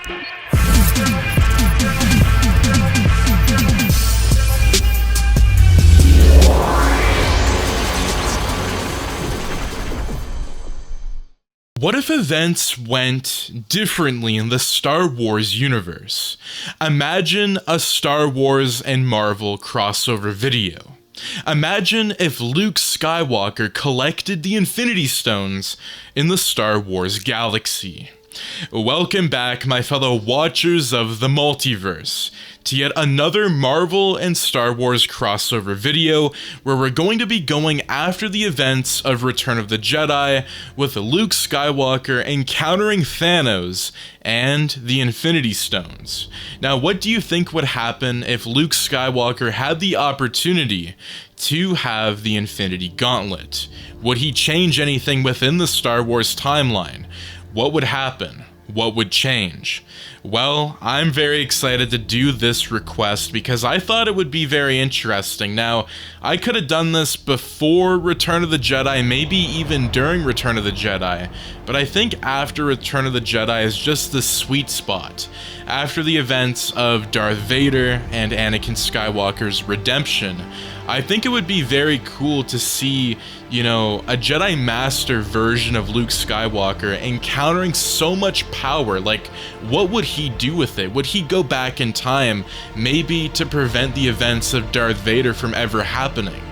What if events went differently in the Star Wars universe? Imagine a Star Wars and Marvel crossover video. Imagine if Luke Skywalker collected the Infinity Stones in the Star Wars galaxy. Welcome back, my fellow watchers of the multiverse, to yet another Marvel and Star Wars crossover video where we're going to be going after the events of Return of the Jedi with Luke Skywalker encountering Thanos and the Infinity Stones. Now, what do you think would happen if Luke Skywalker had the opportunity to have the Infinity Gauntlet? Would he change anything within the Star Wars timeline? What would happen? What would change? Well, I'm very excited to do this request because I thought it would be very interesting. Now, I could have done this before Return of the Jedi, maybe even during Return of the Jedi, but I think after Return of the Jedi is just the sweet spot. After the events of Darth Vader and Anakin Skywalker's redemption, I think it would be very cool to see, a Jedi Master version of Luke Skywalker encountering so much power. Like, what would he do with it? Would he go back in time, maybe to prevent the events of Darth Vader from ever happening?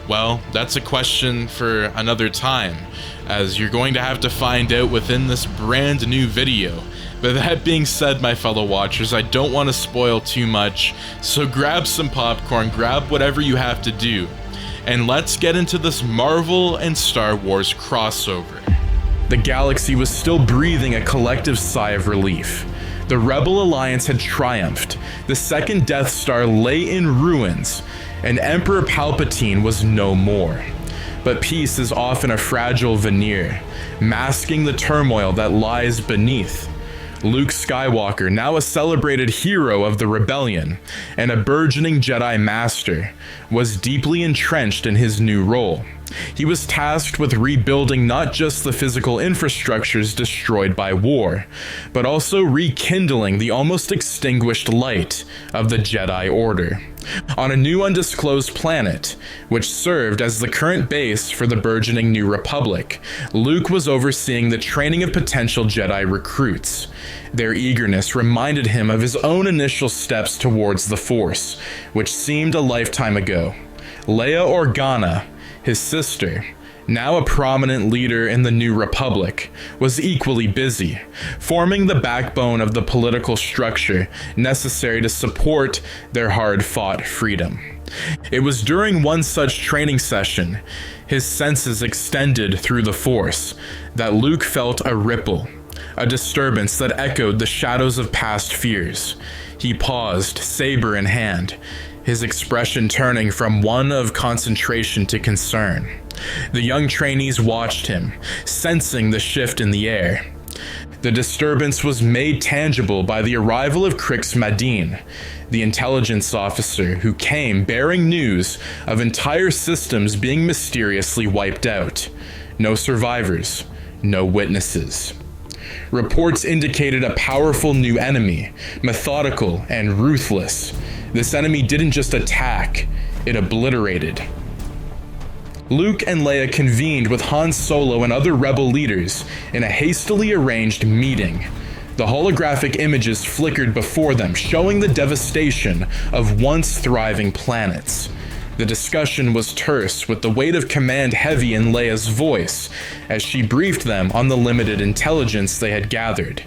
Well, that's a question for another time, as you're going to have to find out within this brand new video. But that being said, my fellow watchers, I don't want to spoil too much, so grab some popcorn, grab whatever you have to do, and let's get into this Marvel and Star Wars crossover. The galaxy was still breathing a collective sigh of relief. The Rebel Alliance had triumphed, the second Death Star lay in ruins, and Emperor Palpatine was no more. But peace is often a fragile veneer, masking the turmoil that lies beneath. Luke Skywalker, now a celebrated hero of the rebellion and a burgeoning Jedi Master, was deeply entrenched in his new role. He was tasked with rebuilding not just the physical infrastructures destroyed by war, but also rekindling the almost extinguished light of the Jedi Order. On a new undisclosed planet, which served as the current base for the burgeoning New Republic, Luke was overseeing the training of potential Jedi recruits. Their eagerness reminded him of his own initial steps towards the Force, which seemed a lifetime ago. Leia Organa, his sister, now a prominent leader in the New Republic, was equally busy, forming the backbone of the political structure necessary to support their hard-fought freedom. It was during one such training session, his senses extended through the Force, that Luke felt a ripple, a disturbance that echoed the shadows of past fears. He paused, saber in hand, his expression turning from one of concentration to concern. The young trainees watched him, sensing the shift in the air. The disturbance was made tangible by the arrival of Crix Madine, the intelligence officer who came bearing news of entire systems being mysteriously wiped out. No survivors, no witnesses. Reports indicated a powerful new enemy, methodical and ruthless. This enemy didn't just attack, it obliterated. Luke and Leia convened with Han Solo and other rebel leaders in a hastily arranged meeting. The holographic images flickered before them, showing the devastation of once thriving planets. The discussion was terse, with the weight of command heavy in Leia's voice, as she briefed them on the limited intelligence they had gathered.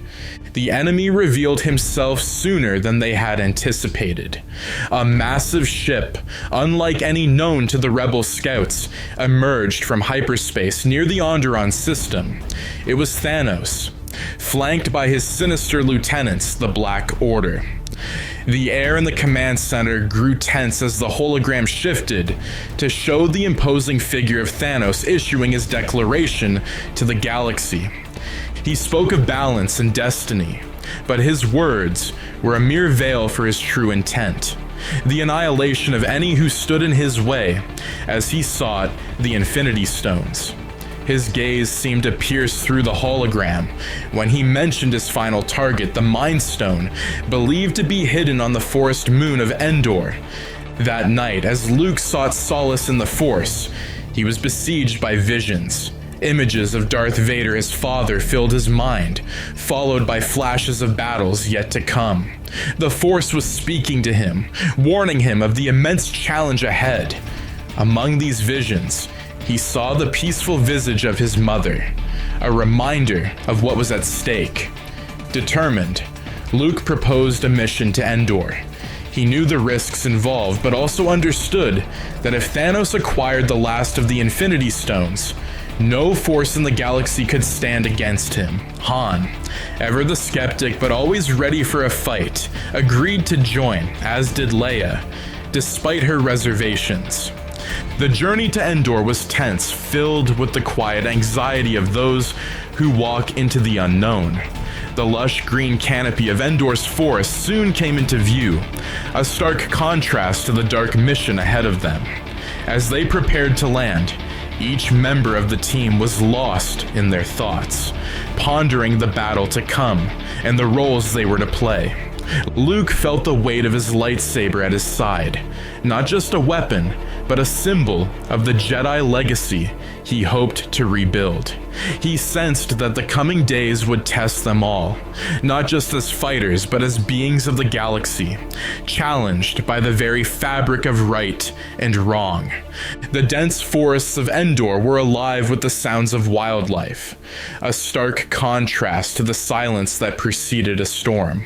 The enemy revealed himself sooner than they had anticipated. A massive ship, unlike any known to the Rebel scouts, emerged from hyperspace near the Onderon system. It was Thanos, flanked by his sinister lieutenants, the Black Order. The air in the command center grew tense as the hologram shifted to show the imposing figure of Thanos issuing his declaration to the galaxy. He spoke of balance and destiny, but his words were a mere veil for his true intent: the annihilation of any who stood in his way as he sought the Infinity Stones. His gaze seemed to pierce through the hologram when he mentioned his final target, the Mind Stone, believed to be hidden on the forest moon of Endor. That night, as Luke sought solace in the Force, he was besieged by visions. Images of Darth Vader, his father, filled his mind, followed by flashes of battles yet to come. The Force was speaking to him, warning him of the immense challenge ahead. Among these visions, he saw the peaceful visage of his mother, a reminder of what was at stake. Determined, Luke proposed a mission to Endor. He knew the risks involved, but also understood that if Thanos acquired the last of the Infinity Stones, no force in the galaxy could stand against him. Han, ever the skeptic but always ready for a fight, agreed to join, as did Leia, despite her reservations. The journey to Endor was tense, filled with the quiet anxiety of those who walk into the unknown. The lush green canopy of Endor's forest soon came into view, a stark contrast to the dark mission ahead of them. As they prepared to land, each member of the team was lost in their thoughts, pondering the battle to come and the roles they were to play. Luke felt the weight of his lightsaber at his side, not just a weapon, but a symbol of the Jedi legacy he hoped to rebuild. He sensed that the coming days would test them all, not just as fighters, but as beings of the galaxy, challenged by the very fabric of right and wrong. The dense forests of Endor were alive with the sounds of wildlife, a stark contrast to the silence that preceded a storm.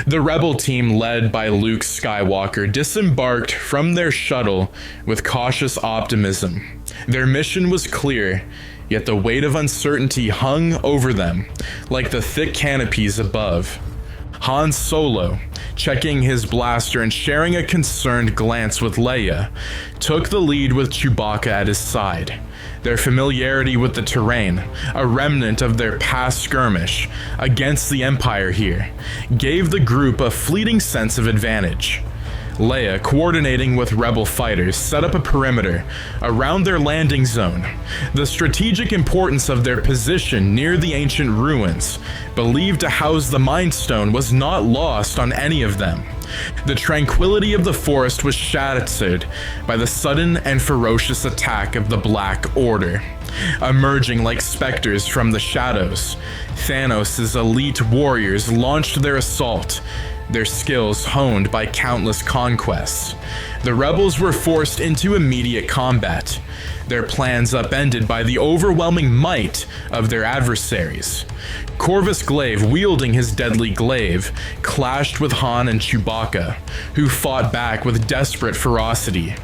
The rebel team, led by Luke Skywalker, disembarked from their shuttle with cautious optimism. Their mission was clear, yet the weight of uncertainty hung over them like the thick canopies above. Han Solo, checking his blaster and sharing a concerned glance with Leia, took the lead with Chewbacca at his side. Their familiarity with the terrain, a remnant of their past skirmish against the Empire here, gave the group a fleeting sense of advantage. Leia, coordinating with rebel fighters, set up a perimeter around their landing zone. The strategic importance of their position near the ancient ruins, believed to house the Mind Stone, was not lost on any of them. The tranquility of the forest was shattered by the sudden and ferocious attack of the Black Order. Emerging like specters from the shadows, Thanos' elite warriors launched their assault, their skills honed by countless conquests. The rebels were forced into immediate combat, their plans upended by the overwhelming might of their adversaries. Corvus Glaive, wielding his deadly glaive, clashed with Han and Chewbacca, who fought back with desperate ferocity.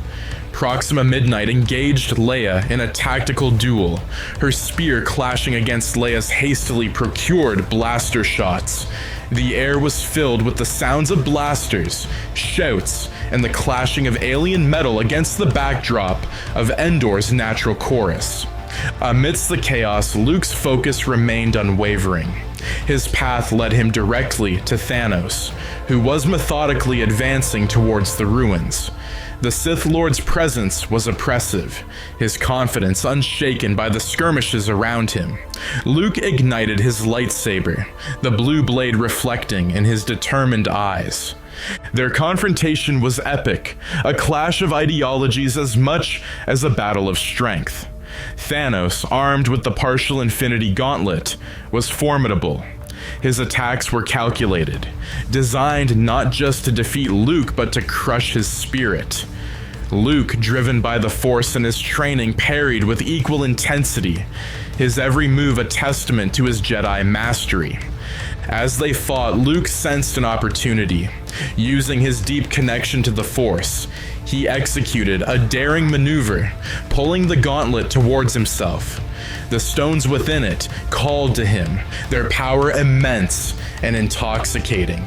Proxima Midnight engaged Leia in a tactical duel, her spear clashing against Leia's hastily procured blaster shots. The air was filled with the sounds of blasters, shouts, and the clashing of alien metal against the backdrop of Endor's natural chorus. Amidst the chaos, Luke's focus remained unwavering. His path led him directly to Thanos, who was methodically advancing towards the ruins. The Sith Lord's presence was oppressive, his confidence unshaken by the skirmishes around him. Luke ignited his lightsaber, the blue blade reflecting in his determined eyes. Their confrontation was epic, a clash of ideologies as much as a battle of strength. Thanos, armed with the partial infinity gauntlet, was formidable. His attacks were calculated, designed not just to defeat Luke but to crush his spirit. Luke, driven by the Force and his training, parried with equal intensity, his every move a testament to his Jedi mastery. As they fought, Luke sensed an opportunity. Using his deep connection to the Force, he executed a daring maneuver, pulling the gauntlet towards himself. The stones within it called to him, their power immense and intoxicating.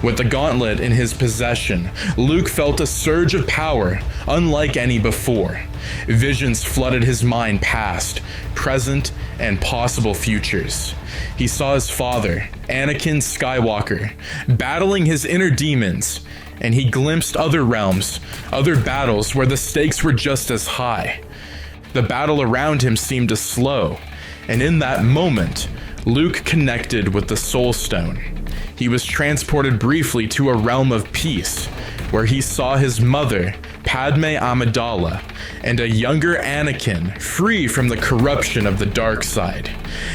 With the gauntlet in his possession, Luke felt a surge of power unlike any before. Visions flooded his mind, past, present, and possible futures. He saw his father, Anakin Skywalker, battling his inner demons, and he glimpsed other realms, other battles where the stakes were just as high. The battle around him seemed to slow, and in that moment, Luke connected with the Soul Stone. He was transported briefly to a realm of peace, where he saw his mother, Padme Amidala, and a younger Anakin free from the corruption of the dark side.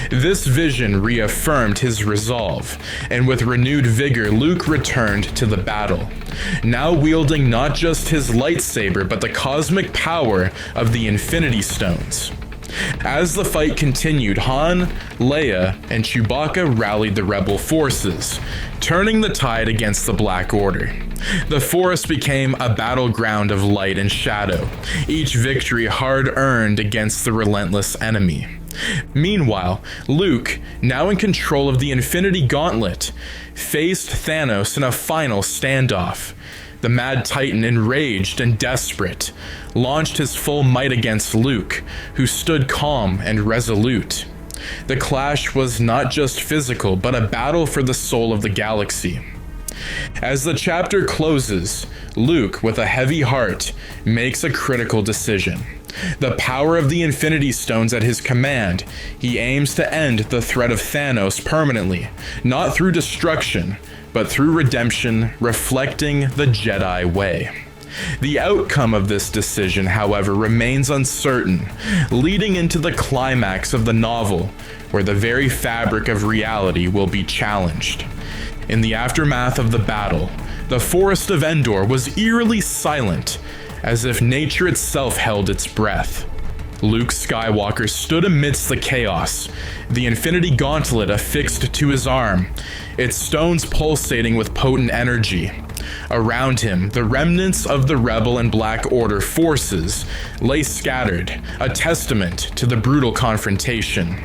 This vision reaffirmed his resolve, and with renewed vigor, Luke returned to the battle, now wielding not just his lightsaber but the cosmic power of the Infinity Stones. As the fight continued, Han, Leia, and Chewbacca rallied the rebel forces, turning the tide against the Black Order. The Forest became a battleground of light and shadow, each victory hard-earned against the relentless enemy. Meanwhile, Luke, now in control of the Infinity Gauntlet, faced Thanos in a final standoff. The Mad Titan, enraged and desperate, launched his full might against Luke, who stood calm and resolute. The clash was not just physical, but a battle for the soul of the galaxy. As the chapter closes, Luke, with a heavy heart, makes a critical decision. The power of the Infinity Stones at his command, he aims to end the threat of Thanos permanently, not through destruction, but through redemption, reflecting the Jedi way. The outcome of this decision, however, remains uncertain, leading into the climax of the novel, where the very fabric of reality will be challenged. In the aftermath of the battle, the Forest of Endor was eerily silent, as if nature itself held its breath. Luke Skywalker stood amidst the chaos, the Infinity Gauntlet affixed to his arm, its stones pulsating with potent energy. Around him, the remnants of the Rebel and Black Order forces lay scattered, a testament to the brutal confrontation.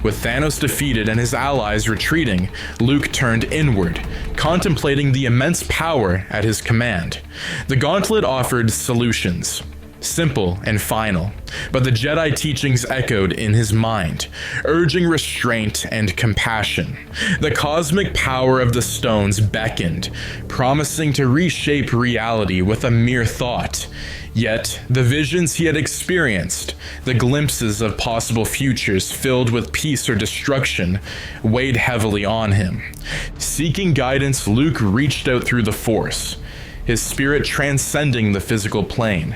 With Thanos defeated and his allies retreating, Luke turned inward, contemplating the immense power at his command. The Gauntlet offered solutions, simple and final, but the Jedi teachings echoed in his mind, urging restraint and compassion. The cosmic power of the stones beckoned, promising to reshape reality with a mere thought. Yet, the visions he had experienced, the glimpses of possible futures filled with peace or destruction, weighed heavily on him. Seeking guidance, Luke reached out through the Force, his spirit transcending the physical plane.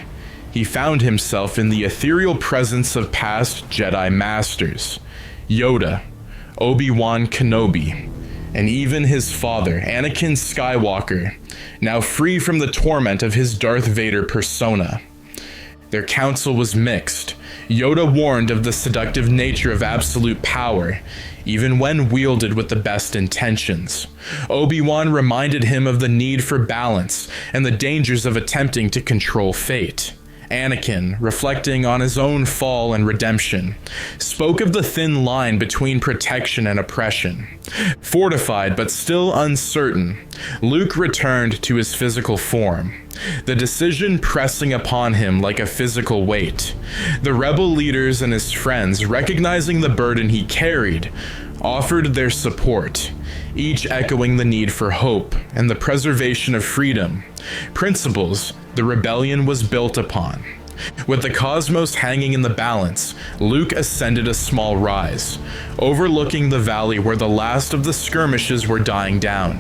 He found himself in the ethereal presence of past Jedi Masters, Yoda, Obi-Wan Kenobi, and even his father, Anakin Skywalker, now free from the torment of his Darth Vader persona. Their counsel was mixed. Yoda warned of the seductive nature of absolute power, even when wielded with the best intentions. Obi-Wan reminded him of the need for balance and the dangers of attempting to control fate. Anakin, reflecting on his own fall and redemption, spoke of the thin line between protection and oppression. Fortified but still uncertain, Luke returned to his physical form, the decision pressing upon him like a physical weight. The rebel leaders and his friends, recognizing the burden he carried, offered their support, each echoing the need for hope and the preservation of freedom, principles the rebellion was built upon. With the cosmos hanging in the balance, Luke ascended a small rise, overlooking the valley where the last of the skirmishes were dying down.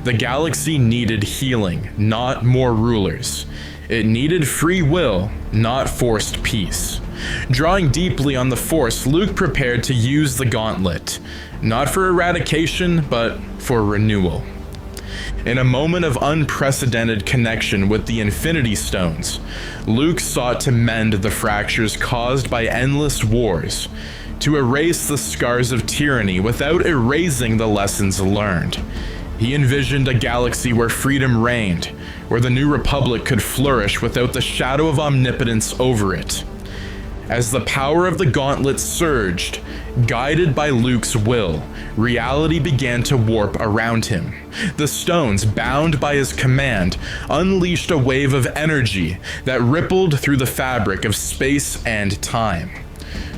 The galaxy needed healing, not more rulers. It needed free will, not forced peace. Drawing deeply on the Force, Luke prepared to use the Gauntlet, not for eradication, but for renewal. In a moment of unprecedented connection with the Infinity Stones, Luke sought to mend the fractures caused by endless wars, to erase the scars of tyranny without erasing the lessons learned. He envisioned a galaxy where freedom reigned, where the New Republic could flourish without the shadow of omnipotence over it. As the power of the Gauntlet surged, guided by Luke's will, reality began to warp around him. The stones, bound by his command, unleashed a wave of energy that rippled through the fabric of space and time.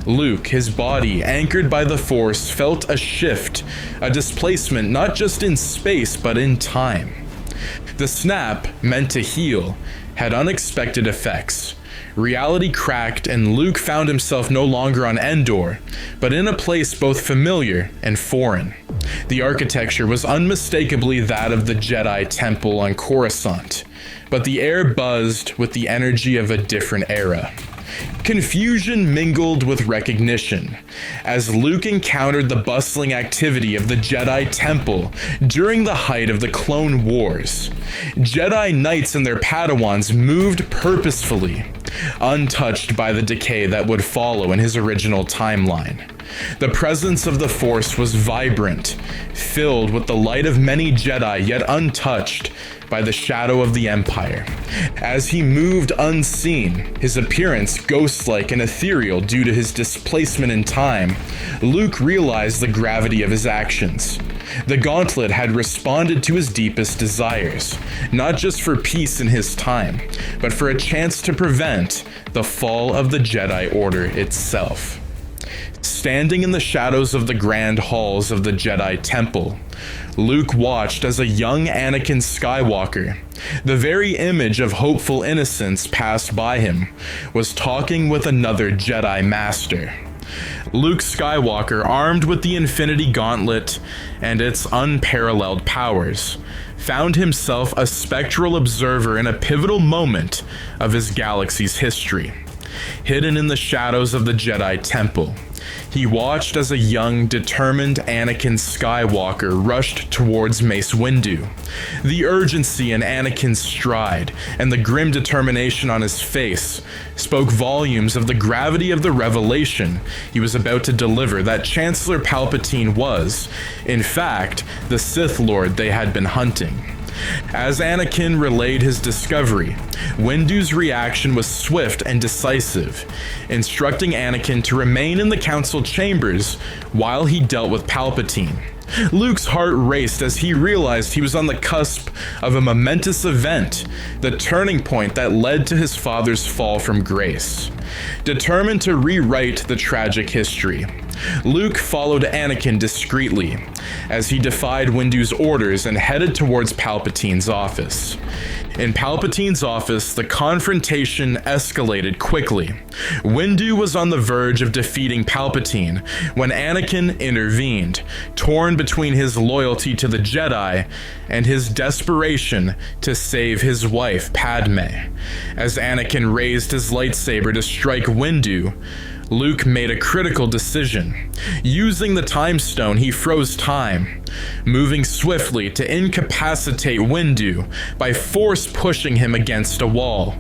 Luke, his body anchored by the Force, felt a shift, a displacement not just in space but in time. The snap, meant to heal, had unexpected effects, Reality cracked, and Luke found himself no longer on Endor, but in a place both familiar and foreign. The architecture was unmistakably that of the Jedi Temple on Coruscant, but the air buzzed with the energy of a different era. Confusion mingled with recognition as Luke encountered the bustling activity of the Jedi Temple during the height of the Clone Wars. Jedi Knights and their Padawans moved purposefully, untouched by the decay that would follow in his original timeline. The presence of the Force was vibrant, filled with the light of many Jedi, yet untouched by the shadow of the Empire. As he moved unseen, his appearance ghost-like and ethereal due to his displacement in time, Luke realized the gravity of his actions. The Gauntlet had responded to his deepest desires, not just for peace in his time, but for a chance to prevent the fall of the Jedi Order itself. Standing in the shadows of the grand halls of the Jedi Temple, Luke watched as a young Anakin Skywalker, the very image of hopeful innocence passed by him, was talking with another Jedi Master. Luke Skywalker, armed with the Infinity Gauntlet and its unparalleled powers, found himself a spectral observer in a pivotal moment of his galaxy's history. Hidden in the shadows of the Jedi Temple, he watched as a young, determined Anakin Skywalker rushed towards Mace Windu. The urgency in Anakin's stride and the grim determination on his face spoke volumes of the gravity of the revelation he was about to deliver, that Chancellor Palpatine was, in fact, the Sith Lord they had been hunting. As Anakin relayed his discovery, Windu's reaction was swift and decisive, instructing Anakin to remain in the council chambers while he dealt with Palpatine. Luke's heart raced as he realized he was on the cusp of a momentous event, the turning point that led to his father's fall from grace. Determined to rewrite the tragic history, Luke followed Anakin discreetly as he defied Windu's orders and headed towards Palpatine's office. In Palpatine's office, the confrontation escalated quickly. Windu was on the verge of defeating Palpatine when Anakin intervened, torn between his loyalty to the Jedi and his desperation to save his wife, Padme. As Anakin raised his lightsaber to strike Windu, Luke made a critical decision. Using the Time Stone, he froze time, moving swiftly to incapacitate Windu by force pushing him against a wall.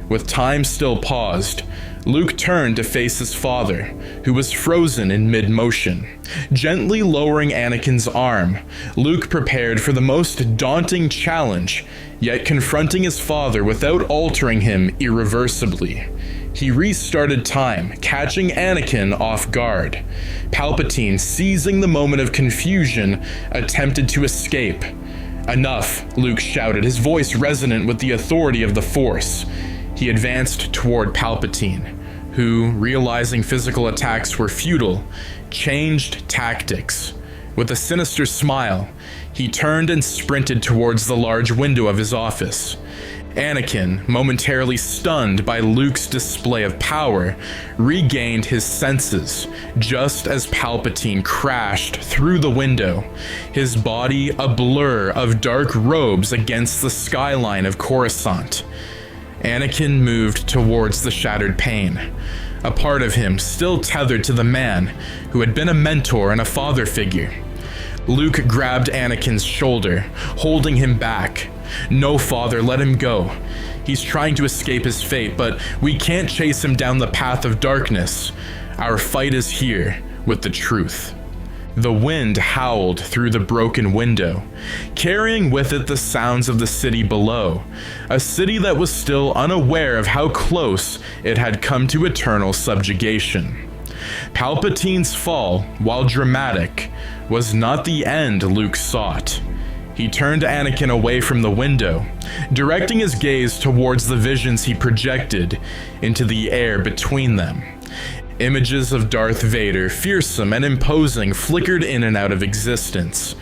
With time still paused, Luke turned to face his father, who was frozen in mid-motion. Gently lowering Anakin's arm, Luke prepared for the most daunting challenge, yet confronting his father without altering him irreversibly. He restarted time, catching Anakin off guard. Palpatine, seizing the moment of confusion, attempted to escape. "Enough," Luke shouted, his voice resonant with the authority of the Force. He advanced toward Palpatine, who, realizing physical attacks were futile, changed tactics. With a sinister smile, he turned and sprinted towards the large window of his office. Anakin, momentarily stunned by Luke's display of power, regained his senses just as Palpatine crashed through the window, his body a blur of dark robes against the skyline of Coruscant. Anakin moved towards the shattered pane, a part of him still tethered to the man who had been a mentor and a father figure. Luke grabbed Anakin's shoulder, holding him back. "No, father, let him go. He's trying to escape his fate, but we can't chase him down the path of darkness. Our fight is here with the truth." The wind howled through the broken window, carrying with it the sounds of the city below, a city that was still unaware of how close it had come to eternal subjugation. Palpatine's fall, while dramatic, was not the end Luke sought. He turned Anakin away from the window, directing his gaze towards the visions he projected into the air between them. Images of Darth Vader, fearsome and imposing, flickered in and out of existence.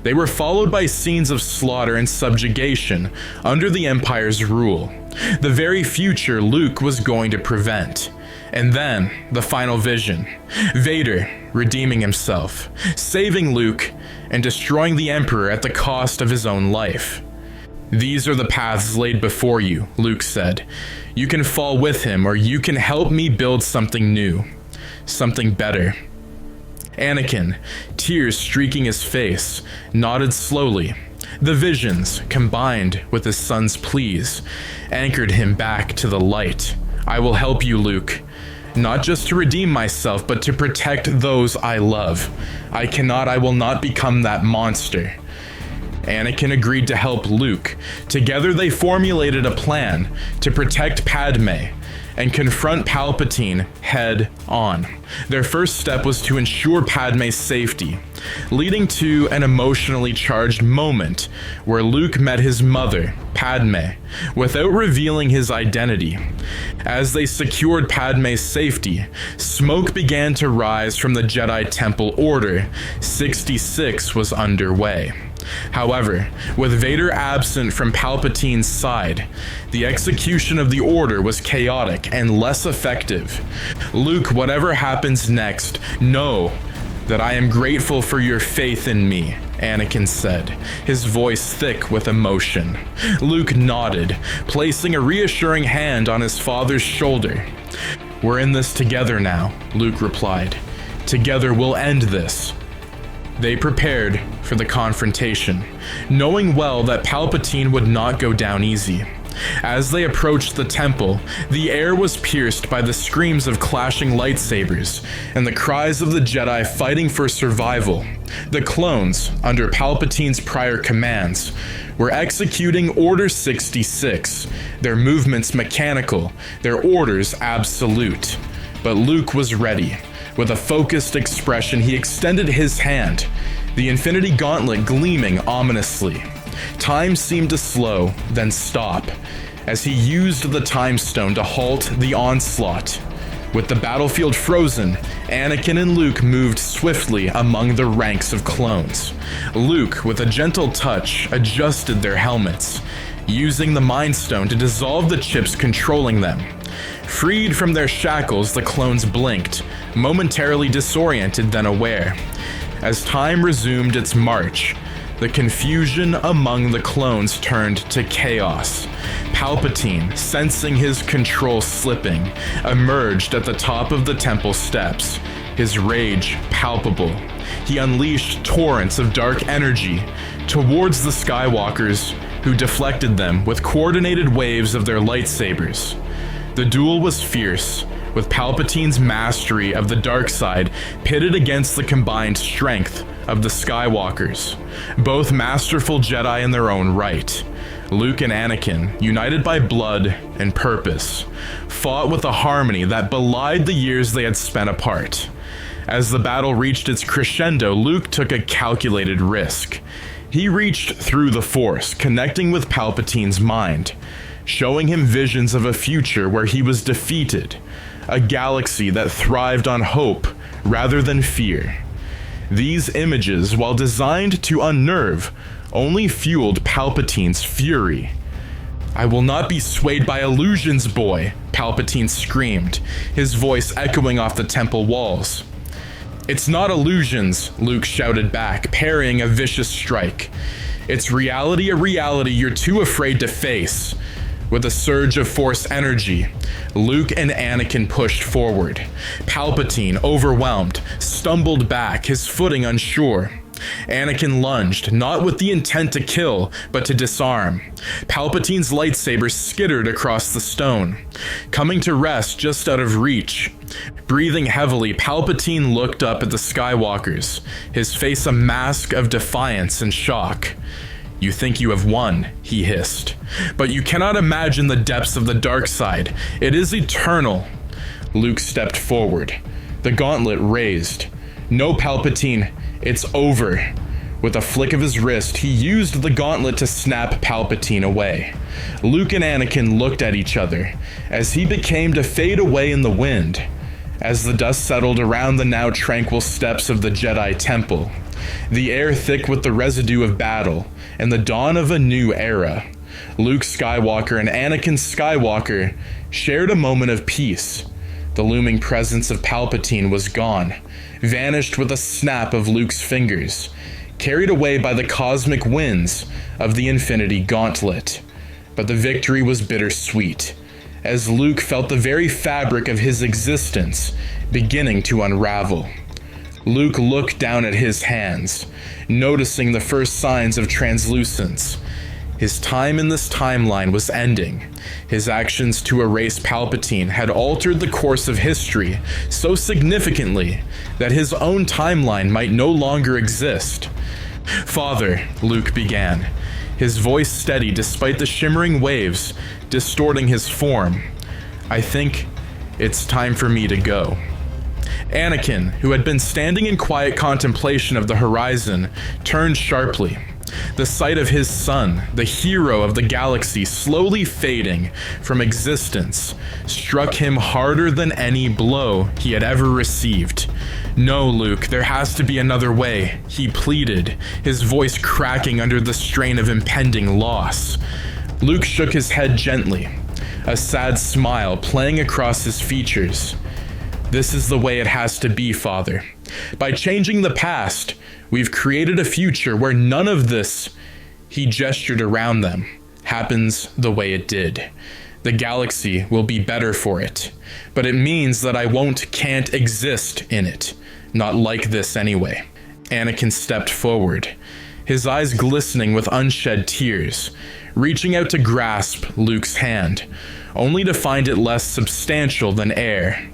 They were followed by scenes of slaughter and subjugation under the Empire's rule, the very future Luke was going to prevent. And then, the final vision, Vader redeeming himself, saving Luke, and destroying the Emperor at the cost of his own life. "These are the paths laid before you," Luke said. "You can fall with him, or you can help me build something new, something better." Anakin, tears streaking his face, nodded slowly. The visions, combined with his son's pleas, anchored him back to the light. "I will help you, Luke. Not just to redeem myself, but to protect those I love. I will not become that monster." Anakin agreed to help Luke. Together they formulated a plan to protect Padme and confront Palpatine head on. Their first step was to ensure Padme's safety, leading to an emotionally charged moment where Luke met his mother, Padme, without revealing his identity. As they secured Padme's safety, smoke began to rise from the Jedi Temple Order 66 was underway. However, with Vader absent from Palpatine's side, the execution of the Order was chaotic and less effective. "Luke, whatever happens next, know that I am grateful for your faith in me," Anakin said, his voice thick with emotion. Luke nodded, placing a reassuring hand on his father's shoulder. "We're in this together now," Luke replied. "Together we'll end this." They prepared for the confrontation, knowing well that Palpatine would not go down easy. As they approached the temple, the air was pierced by the screams of clashing lightsabers and the cries of the Jedi fighting for survival. The clones, under Palpatine's prior commands, were executing Order 66, their movements mechanical, their orders absolute. But Luke was ready. With a focused expression, he extended his hand, the Infinity Gauntlet gleaming ominously. Time seemed to slow, then stop, as he used the Time Stone to halt the onslaught. With the battlefield frozen, Anakin and Luke moved swiftly among the ranks of clones. Luke, with a gentle touch, adjusted their helmets, using the Mind Stone to dissolve the chips controlling them. Freed from their shackles, the clones blinked, momentarily disoriented then aware. As time resumed its march, the confusion among the clones turned to chaos. Palpatine, sensing his control slipping, emerged at the top of the temple steps, his rage palpable. He unleashed torrents of dark energy towards the Skywalkers, who deflected them with coordinated waves of their lightsabers. The duel was fierce, with Palpatine's mastery of the dark side pitted against the combined strength of the Skywalkers, both masterful Jedi in their own right. Luke and Anakin, united by blood and purpose, fought with a harmony that belied the years they had spent apart. As the battle reached its crescendo, Luke took a calculated risk. He reached through the Force, connecting with Palpatine's mind, showing him visions of a future where he was defeated, a galaxy that thrived on hope rather than fear. These images, while designed to unnerve, only fueled Palpatine's fury. "I will not be swayed by illusions, boy," Palpatine screamed, his voice echoing off the temple walls. "It's not illusions," Luke shouted back, parrying a vicious strike. "It's reality, a reality you're too afraid to face." With a surge of Force energy, Luke and Anakin pushed forward. Palpatine, overwhelmed, stumbled back, his footing unsure. Anakin lunged, not with the intent to kill, but to disarm. Palpatine's lightsaber skittered across the stone, coming to rest just out of reach. Breathing heavily, Palpatine looked up at the Skywalkers, his face a mask of defiance and shock. "You think you have won," he hissed, "but you cannot imagine the depths of the dark side. It is eternal." Luke stepped forward, the gauntlet raised. "No, Palpatine, it's over." With a flick of his wrist, he used the gauntlet to snap Palpatine away. Luke and Anakin looked at each other as he became to fade away in the wind. As the dust settled around the now tranquil steps of the Jedi Temple, the air thick with the residue of battle, and the dawn of a new era. Luke Skywalker and Anakin Skywalker shared a moment of peace. The looming presence of Palpatine was gone, vanished with a snap of Luke's fingers, carried away by the cosmic winds of the Infinity Gauntlet. But the victory was bittersweet, as Luke felt the very fabric of his existence beginning to unravel. Luke looked down at his hands, noticing the first signs of translucence. His time in this timeline was ending. His actions to erase Palpatine had altered the course of history so significantly that his own timeline might no longer exist. "Father," Luke began, his voice steady despite the shimmering waves distorting his form, "I think it's time for me to go." Anakin, who had been standing in quiet contemplation of the horizon, turned sharply. The sight of his son, the hero of the galaxy, slowly fading from existence, struck him harder than any blow he had ever received. "No, Luke, there has to be another way," he pleaded, his voice cracking under the strain of impending loss. Luke shook his head gently, a sad smile playing across his features. "This is the way it has to be, Father. By changing the past, we've created a future where none of this," he gestured around them, "happens the way it did. The galaxy will be better for it, but it means that I can't exist in it. Not like this anyway." Anakin stepped forward, his eyes glistening with unshed tears, reaching out to grasp Luke's hand, only to find it less substantial than air.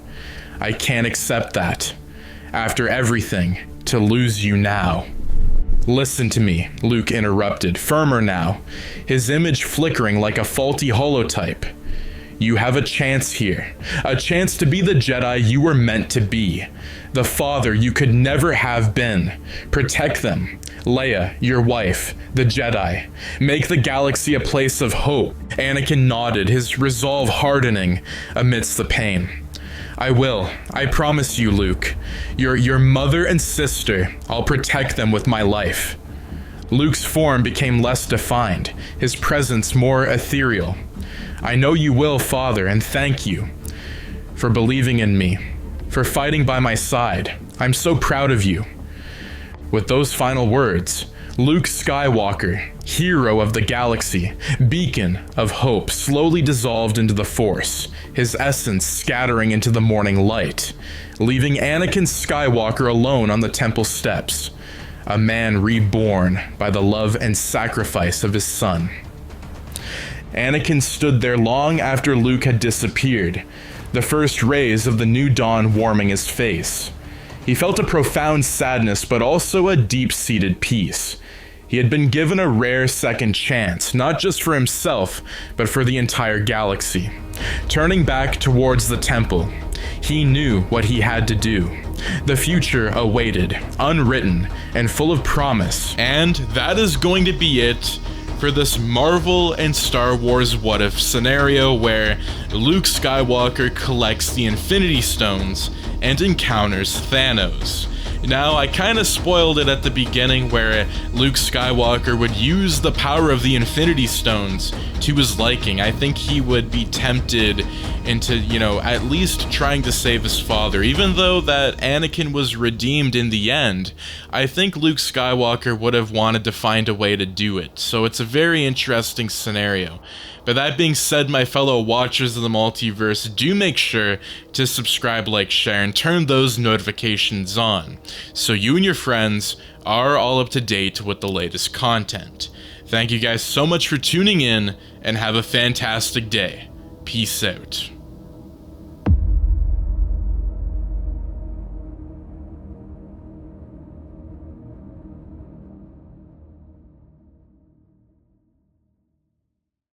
"I can't accept that. After everything, to lose you now." "Listen to me," Luke interrupted, firmer now, his image flickering like a faulty holotype. "You have a chance here, a chance to be the Jedi you were meant to be, the father you could never have been. Protect them, Leia, your wife, the Jedi. Make the galaxy a place of hope." Anakin nodded, his resolve hardening amidst the pain. "I will. I promise you, Luke. Your mother and sister, I'll protect them with my life." Luke's form became less defined, his presence more ethereal. "I know you will, Father, and thank you for believing in me, for fighting by my side. I'm so proud of you." With those final words, Luke Skywalker, hero of the galaxy, beacon of hope, slowly dissolved into the Force, his essence scattering into the morning light, leaving Anakin Skywalker alone on the temple steps, a man reborn by the love and sacrifice of his son. Anakin stood there long after Luke had disappeared, the first rays of the new dawn warming his face. He felt a profound sadness, but also a deep-seated peace. He had been given a rare second chance, not just for himself, but for the entire galaxy. Turning back towards the temple, he knew what he had to do. The future awaited, unwritten, and full of promise. And that is going to be it for this Marvel and Star Wars What If scenario where Luke Skywalker collects the Infinity Stones and encounters Thanos. Now, I kind of spoiled it at the beginning where Luke Skywalker would use the power of the Infinity Stones to his liking. I think he would be tempted into, at least trying to save his father. Even though that Anakin was redeemed in the end, I think Luke Skywalker would have wanted to find a way to do it. So it's a very interesting scenario. But that being said, my fellow watchers of the multiverse, do make sure to subscribe, like, share, and turn those notifications on, so you and your friends are all up to date with the latest content. Thank you guys so much for tuning in, and have a fantastic day. Peace out.